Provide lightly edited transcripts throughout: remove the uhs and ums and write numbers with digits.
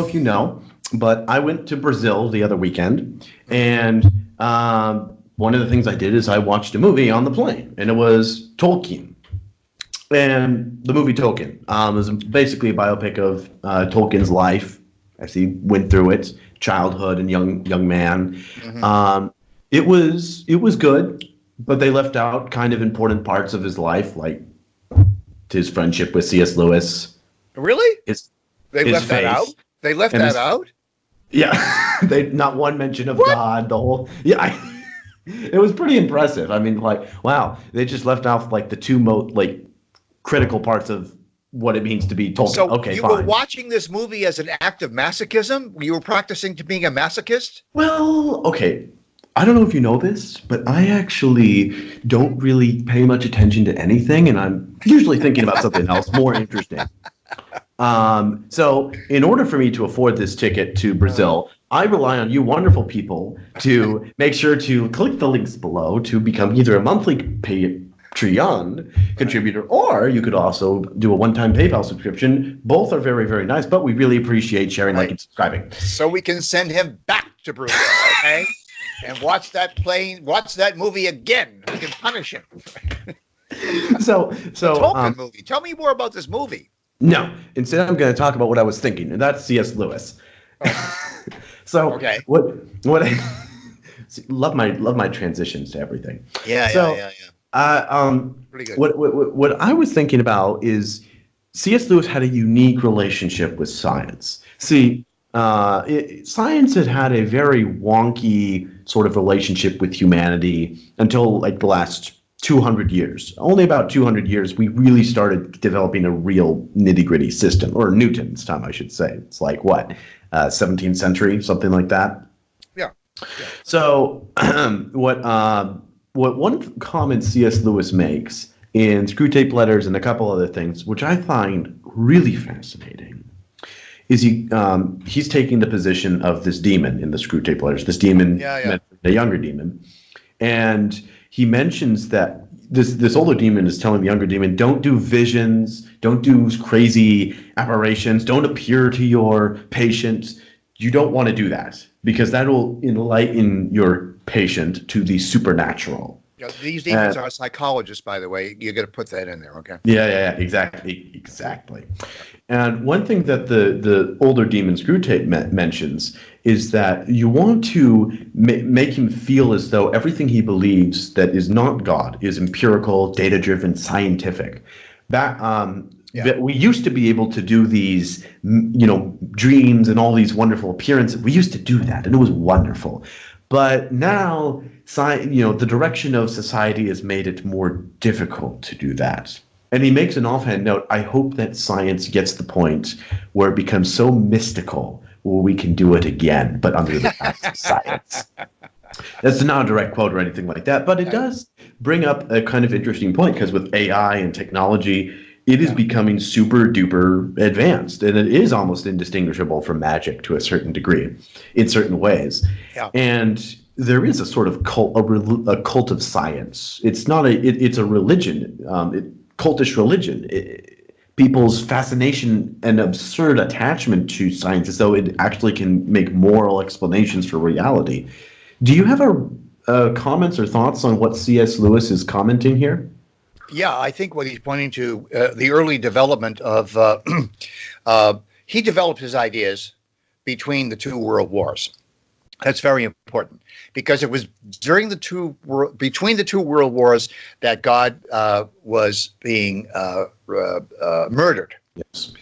if you know, but I went to Brazil the other weekend, and one of the things I did is I watched a movie on the plane, and it was Tolkien. And the movie Tolkien is basically a biopic of Tolkien's life as he went through it, childhood and young man. It was good, but they left out kind of important parts of his life, like his friendship with C.S. Lewis. Really? They his left that out? They left that out? Yeah, they not one mention of God. The whole it was pretty impressive. I mean, like, wow, they just left off like the two most critical parts of what it means to be Tolkien. So okay, you fine. were watching this movie as an act of masochism? You were practicing to being a masochist? Well, okay. I don't know if you know this, but I actually don't really pay much attention to anything, and I'm usually thinking about something else more interesting. So in order for me to afford this ticket to Brazil, I rely on you wonderful people to make sure to click the links below to become either a monthly Patreon contributor, or you could also do a one-time PayPal subscription. Both are very, very nice, but we really appreciate sharing, liking, and subscribing. So we can send him back to Brazil, okay? And watch that movie again. We can punish him. So Tolkien movie. Tell me more about this movie. No, instead I'm going to talk about what I was thinking, and that's C.S. Lewis. So okay. What love my transitions to everything. Yeah. Pretty good. What I was thinking about is C.S. Lewis had a unique relationship with science. See, science had a very wonky sort of relationship with humanity until like the last 200 years. Only about 200 years we really started developing a real nitty-gritty system, or Newton's time, I should say. It's like what, 17th century, something like that. Yeah. So what one comment C.S. Lewis makes in Screwtape Letters and a couple other things, which I find really fascinating, is he's taking the position of this demon in the Screwtape Letters, this demon, the younger demon, and he mentions that this older demon is telling the younger demon, don't do visions, don't do crazy apparitions, don't appear to your patient. You don't want to do that because that will enlighten your patient to the supernatural. Yeah, these demons are psychologists, by the way. You got to put that in there, okay? Yeah, exactly. And one thing that the older demon Screwtape mentions is that you want to make him feel as though everything he believes that is not God is empirical, data-driven, scientific. We used to be able to do these, dreams and all these wonderful appearances. We used to do that, and it was wonderful. But now, the direction of society has made it more difficult to do that. And he makes an offhand note, I hope that science gets the point where it becomes so mystical where we can do it again, but under the guise of science. That's not a direct quote or anything like that, but it does bring up a kind of interesting point, because with AI and technology, it is becoming super duper advanced, and it is almost indistinguishable from magic to a certain degree in certain ways. Yeah. And there is a sort of cult, a cult of science. It's not it's a religion, cultish religion. People's fascination and absurd attachment to science as though it actually can make moral explanations for reality. Do you have comments or thoughts on what C.S. Lewis is commenting here? Yeah, I think what he's pointing to, the early development of, he developed his ideas between the two world wars. That's very important, because it was between the two world wars that God was being murdered. Yes.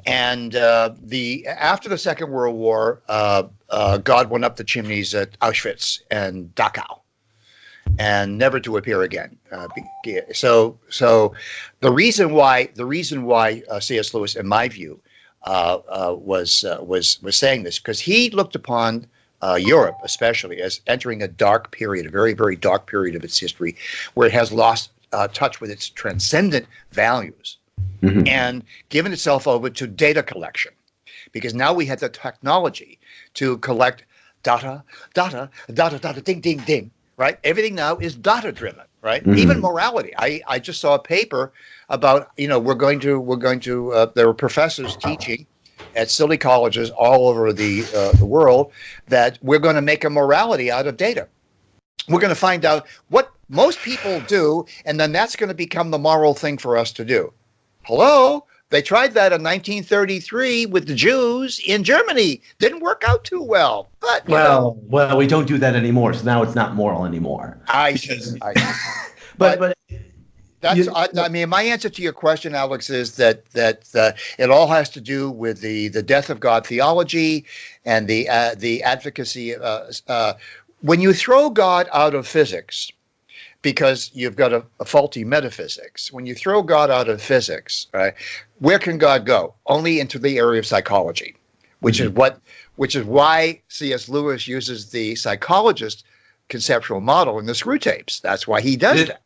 And after the Second World War, God went up the chimneys at Auschwitz and Dachau, and never to appear again. So the reason why C.S. Lewis, in my view, was saying this, because he looked upon Europe, especially, as entering a dark period, a very, very dark period of its history, where it has lost touch with its transcendent values, and given itself over to data collection, because now we had the technology to collect data, ding, ding, ding. Right, everything now is data driven. Right, even morality. I just saw a paper about, we're going to there were professors teaching at silly colleges all over the world that we're going to make a morality out of data. We're going to find out what most people do, and then that's going to become the moral thing for us to do. Hello? They tried that in 1933 with the Jews in Germany. Didn't work out too well. But well, we don't do that anymore, so now it's not moral anymore. I see. But that's I mean, my answer to your question, Alex, is that it all has to do with the death of God theology and the advocacy. When you throw God out of physics, because you've got a faulty metaphysics. When you throw God out of physics, right, where can God go? Only into the area of psychology, which is why C.S. Lewis uses the psychologist conceptual model in the screw tapes. That's why he does that.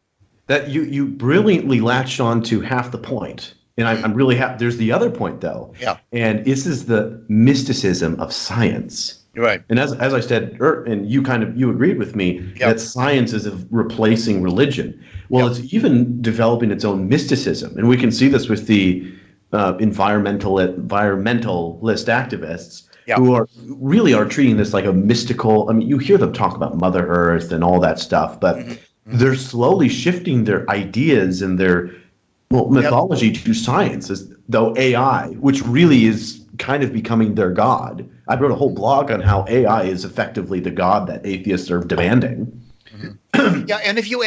That you brilliantly latched on to half the point. And I'm really happy. There's the other point, though. Yeah. And this is the mysticism of science. Right. And as I said, and you agreed with me, that science is replacing religion. Well, it's even developing its own mysticism. And we can see this with the environmentalist activists who are treating this like a mystical. I mean, you hear them talk about Mother Earth and all that stuff, but they're slowly shifting their ideas and their mythology to science, as though AI, which really is kind of becoming their god. I wrote a whole blog on how AI is effectively the god that atheists are demanding. Yeah, and if you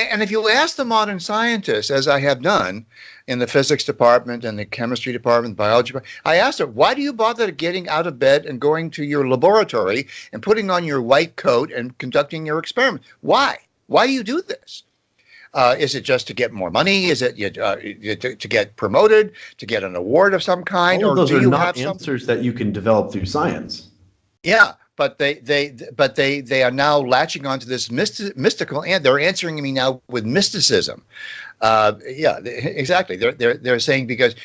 ask the modern scientists, as I have done in the physics department and the chemistry department, biology department, I asked them, why do you bother getting out of bed and going to your laboratory and putting on your white coat and conducting your experiment? Why? Why do you do this? Is it just to get more money? Is it to get promoted, to get an award of some kind? All of those do are you not have answers that you can develop through science. Yeah, but they are now latching onto this mystical, and they're answering me now with mysticism. Exactly. They're saying because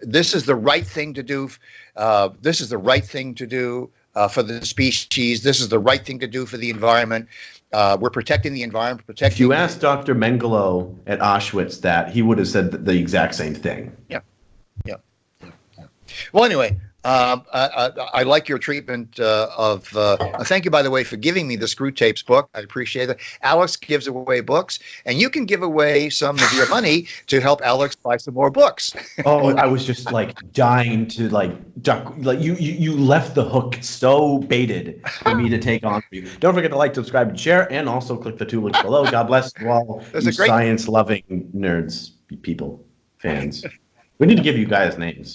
this is the right thing to do. This is the right thing to do for the species. This is the right thing to do for the environment. We're protecting the environment. If you asked Dr. Mengele at Auschwitz that, he would have said the exact same thing. Yeah. Well, anyway, I like your treatment of. Thank you, by the way, for giving me the Screw Tapes book. I appreciate it. Alex gives away books, and you can give away some of your money to help Alex buy some more books. Oh, I was just dying to duck. You left the hook so baited for me to take on for you. Don't forget to subscribe, and share, and also click the 2 links below. God bless you all, you science-loving nerds, people, fans. We need to give you guys names.